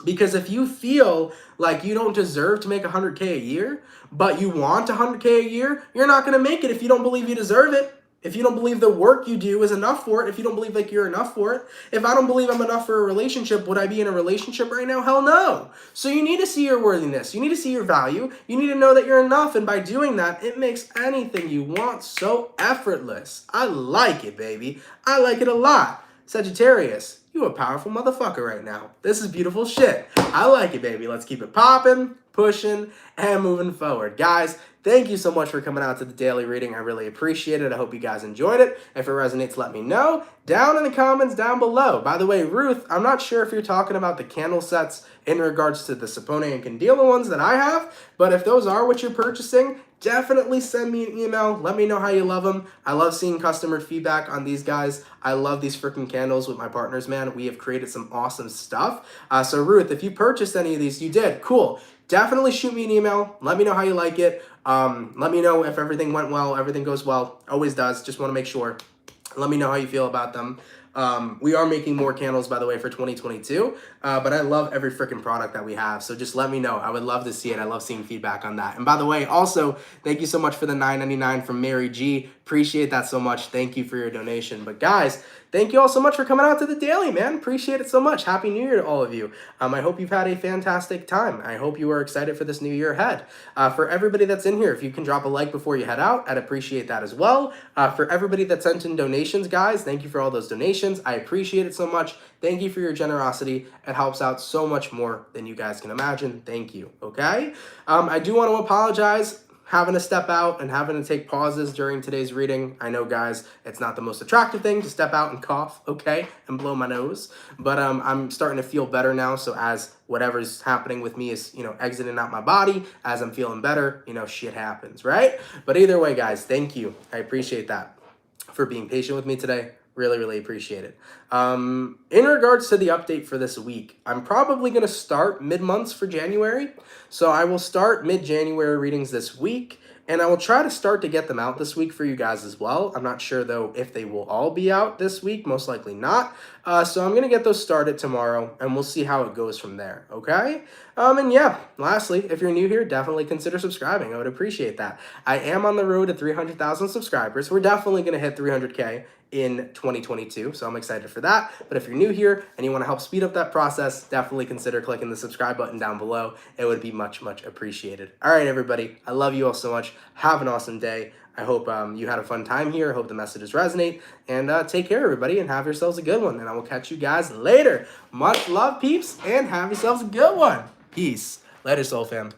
Because if you feel like you don't deserve to make 100K a year, but you want 100K a year, you're not going to make it if you don't believe you deserve it. If you don't believe the work you do is enough for it, if you don't believe like you're enough for it. If I don't believe I'm enough for a relationship, would I be in a relationship right now? Hell no. So you need to see your worthiness. You need to see your value. You need to know that you're enough. And by doing that, it makes anything you want so effortless. I like it, baby. I like it a lot. Sagittarius, you a powerful motherfucker right now. This is beautiful shit. I like it, baby. Let's keep it popping, pushing, and moving forward. Guys, thank you so much for coming out to the daily reading. I really appreciate it. I hope you guys enjoyed it. If it resonates, let me know down in the comments down below. By the way, Ruth, I'm not sure if you're talking about the candle sets in regards to the Sapone and Candela ones that I have, but if those are what you're purchasing, definitely send me an email. Let me know how you love them. I love seeing customer feedback on these guys. I love these freaking candles with my partners, man. We have created some awesome stuff. So Ruth, if you purchased any of these, you did. Cool. Definitely shoot me an email. Let me know how you like it. Let me know if everything went well, everything goes well. Always does. Just want to make sure. Let me know how you feel about them. We are making more candles, by the way, for 2022, but I love every freaking product that we have, so just let me know. I would love to see it. I love seeing feedback on that. And by the way, also, thank you so much for the $9.99 from Mary G. Appreciate that so much. Thank you for your donation. But guys, thank you all so much for coming out to the daily, man. Appreciate it so much. Happy New Year to all of you. I hope you've had a fantastic time. I hope you are excited for this new year ahead. For everybody that's in here, if you can drop a like before you head out, I'd appreciate that as well. For everybody that sent in donations, guys, thank you for all those donations. I appreciate it so much. Thank you for your generosity. It helps out so much more than you guys can imagine. Thank you, okay? I do want to apologize having to step out and having to take pauses during today's reading. I know, guys, it's not the most attractive thing to step out and cough, okay, and blow my nose, but I'm starting to feel better now, so as whatever's happening with me is, exiting out my body, as I'm feeling better, shit happens, right? But either way, guys, thank you. I appreciate that for being patient with me today. Really, really appreciate it. In regards to the update for this week, I'm probably going to start mid-months for January. So I will start mid-January readings this week, and I will try to start to get them out this week for you guys as well. I'm not sure, though, if they will all be out this week. Most likely not. So I'm going to get those started tomorrow, and we'll see how it goes from there, okay? And yeah, lastly, if you're new here, definitely consider subscribing. I would appreciate that. I am on the road to 300,000 subscribers. We're definitely going to hit 300K in 2022, so I'm excited for that. But if you're new here and you want to help speed up that process, definitely consider clicking the subscribe button down below. It would be much, much appreciated. All right, everybody, I love you all so much. Have an awesome day. I hope you had a fun time here. I hope the messages resonate. And take care, everybody, and have yourselves a good one. And I will catch you guys later. Much love, peeps, and have yourselves a good one. Peace. Later, soul fam.